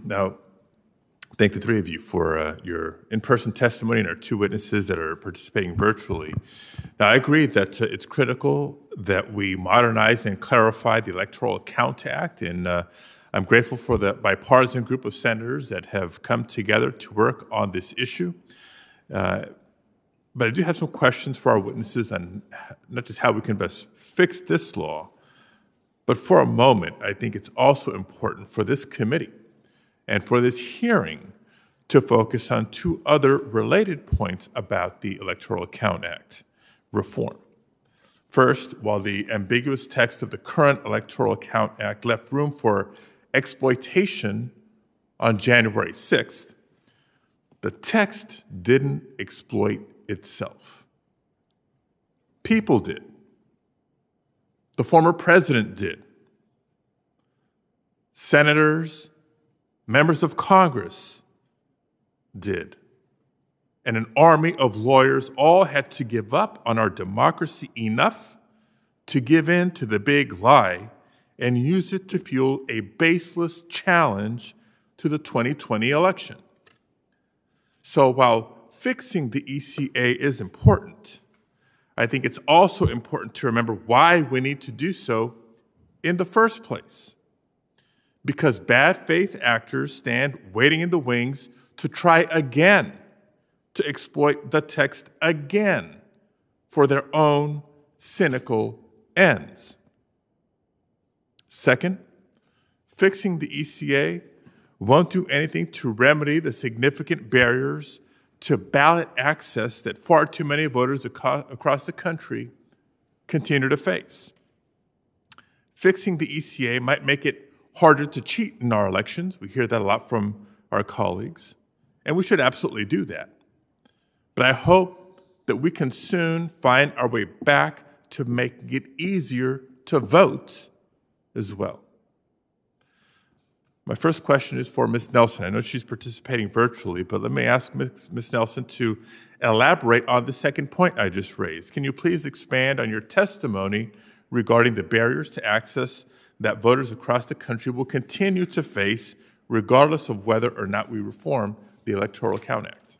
Now, thank the three of you for your in-person testimony and our two witnesses that are participating virtually. Now, I agree that it's critical that we modernize and clarify the Electoral Count Act, and I'm grateful for the bipartisan group of senators that have come together to work on this issue. But I do have some questions for our witnesses on not just how we can best fix this law, but for a moment, I think it's also important for this committee and for this hearing to focus on two other related points about the Electoral Count Act reform. First, while the ambiguous text of the current Electoral Count Act left room for exploitation on January 6th, the text didn't exploit itself. People did. The former president did. Senators, members of Congress did. And an army of lawyers all had to give up on our democracy enough to give in to the big lie and use it to fuel a baseless challenge to the 2020 election. So while fixing the ECA is important, I think it's also important to remember why we need to do so in the first place. Because bad faith actors stand waiting in the wings to try again to exploit the text again for their own cynical ends. Second, fixing the ECA won't do anything to remedy the significant barriers to ballot access that far too many voters across the country continue to face. Fixing the ECA might make it harder to cheat in our elections. We hear that a lot from our colleagues, and we should absolutely do that. But I hope that we can soon find our way back to making it easier to vote as well. My first question is for Ms. Nelson. I know she's participating virtually, but let me ask Ms. Nelson to elaborate on the second point I just raised. Can you please expand on your testimony regarding the barriers to access that voters across the country will continue to face regardless of whether or not we reform the Electoral Count Act?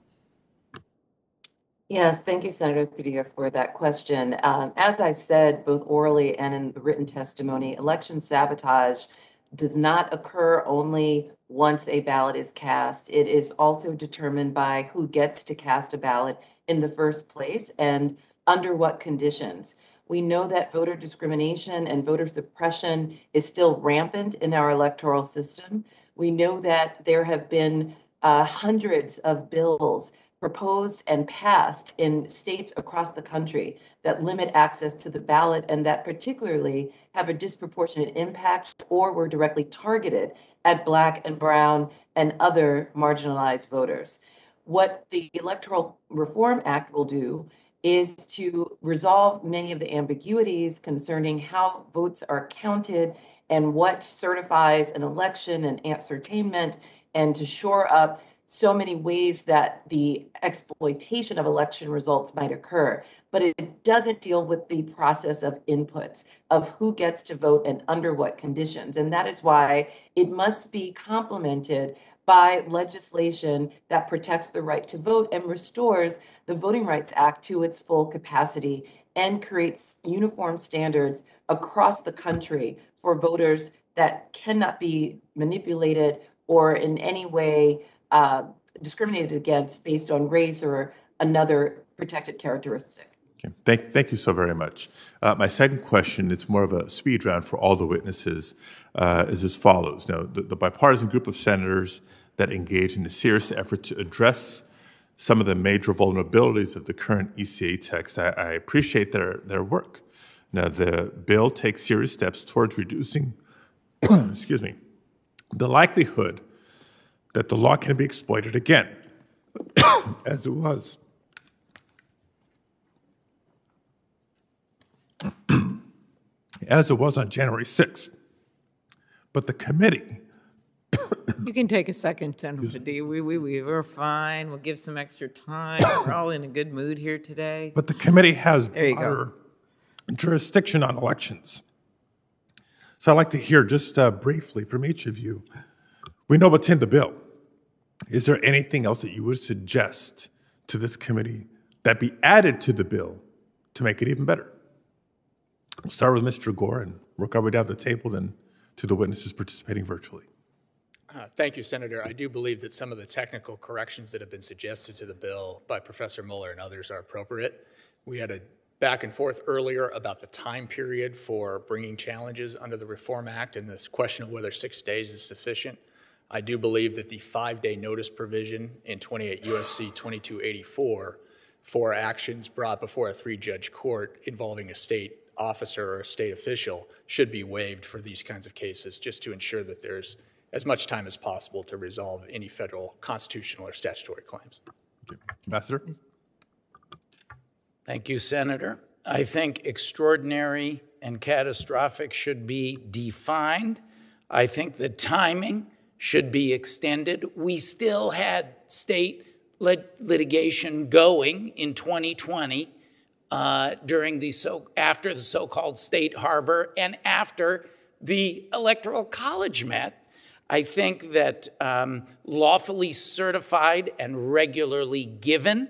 Yes, thank you, Senator Padilla, for that question. As I've said, both orally and in the written testimony, election sabotage does not occur only once a ballot is cast. It is also determined by who gets to cast a ballot in the first place and under what conditions. We know that voter discrimination and voter suppression is still rampant in our electoral system. We know that there have been hundreds of bills proposed and passed in states across the country that limit access to the ballot and that particularly have a disproportionate impact or were directly targeted at Black and Brown and other marginalized voters. What the Electoral Reform Act will do is to resolve many of the ambiguities concerning how votes are counted and what certifies an election and ascertainment, and to shore up so many ways that the exploitation of election results might occur. But it doesn't deal with the process of inputs, of who gets to vote and under what conditions. And that is why it must be complemented by legislation that protects the right to vote and restores the Voting Rights Act to its full capacity and creates uniform standards across the country for voters that cannot be manipulated or in any way discriminated against based on race or another protected characteristic. Okay. Thank you so very much. My second question, it's more of a speed round for all the witnesses, is as follows. Now, the bipartisan group of senators that engaged in a serious effort to address some of the major vulnerabilities of the current ECA text, I appreciate their work. Now, the bill takes serious steps towards reducing, excuse me, the likelihood that the law can be exploited again, as it was. As it was on January 6th. But the committee... You can take a second, Senator Padilla. We're fine. We'll give some extra time. We're all in a good mood here today. But the committee has broader jurisdiction on elections. So I'd like to hear just briefly from each of you, We know what's in the bill. Is there anything else that you would suggest to this committee that be added to the bill to make it even better? We'll start with Mr. Gore and work our way down the table, then to the witnesses participating virtually. Thank you, Senator. I do believe that some of the technical corrections that have been suggested to the bill by Professor Mueller and others are appropriate. We had a back and forth earlier about the time period for bringing challenges under the Reform Act and this question of whether 6 days is sufficient. I do believe that the 5-day notice provision in 28 U.S.C. 2284 for actions brought before a 3-judge court involving a state officer or a state official should be waived for these kinds of cases, just to ensure that there's as much time as possible to resolve any federal constitutional or statutory claims. Ambassador? Thank you, Senator. I think extraordinary and catastrophic should be defined. I think the timing should be extended. We still had state litigation going in 2020 after the so-called state harbor and after the Electoral College met. I think that lawfully certified and regularly given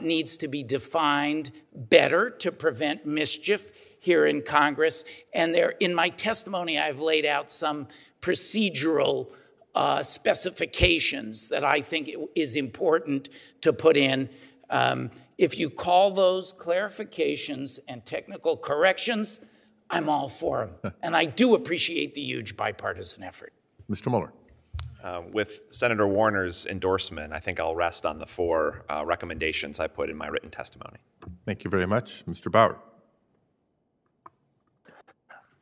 needs to be defined better to prevent mischief here in Congress. And in my testimony, I've laid out some procedural specifications that I think is important to put in. If you call those clarifications and technical corrections, I'm all for them. And I do appreciate the huge bipartisan effort. Mr. Mueller. With Senator Warner's endorsement, I think I'll rest on the 4 recommendations I put in my written testimony. Thank you very much. Mr. Bauer.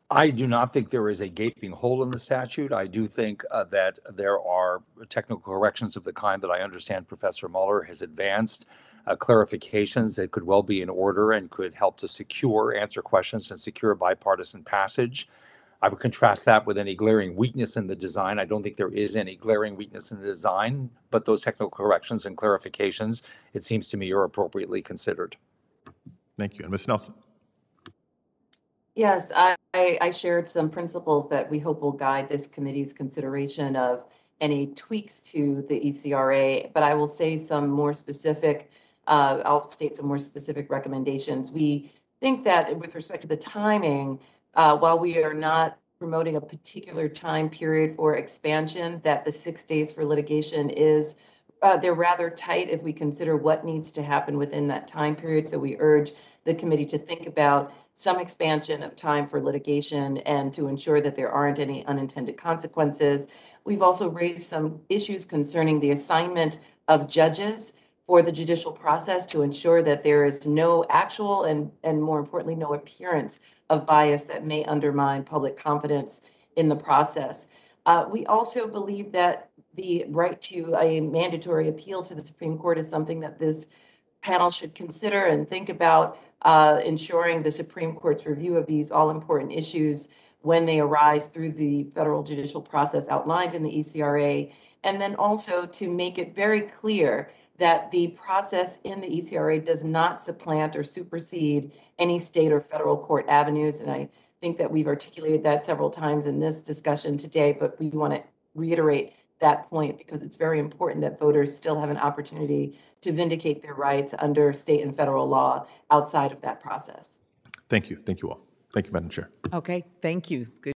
I do not think there is a gaping hole in the statute. I do think that there are technical corrections of the kind that I understand Professor Mueller has advanced, clarifications that could well be in order and could help to answer questions and secure bipartisan passage. I would contrast that with any glaring weakness in the design. I don't think there is any glaring weakness in the design, but those technical corrections and clarifications, it seems to me, are appropriately considered. Thank you. And Ms. Nelson. Yes, I shared some principles that we hope will guide this committee's consideration of any tweaks to the ECRA, but I will say some more specific, I'll state some more specific recommendations. We think that with respect to the timing, while we are not promoting a particular time period for expansion, that the 6 days for litigation is, they're rather tight if we consider what needs to happen within that time period. So we urge the committee to think about some expansion of time for litigation and to ensure that there aren't any unintended consequences. We've also raised some issues concerning the assignment of judges for the judicial process to ensure that there is no actual and more importantly, no appearance of bias that may undermine public confidence in the process. We also believe that the right to a mandatory appeal to the Supreme Court is something that this panel should consider and think about, ensuring the Supreme Court's review of these all-important issues when they arise through the federal judicial process outlined in the ECRA, and then also to make it very clear that the process in the ECRA does not supplant or supersede any state or federal court avenues. And I think that we've articulated that several times in this discussion today, but we want to reiterate that point because it's very important that voters still have an opportunity to vindicate their rights under state and federal law outside of that process. Thank you. Thank you all. Thank you, Madam Chair. Okay, thank you. Good.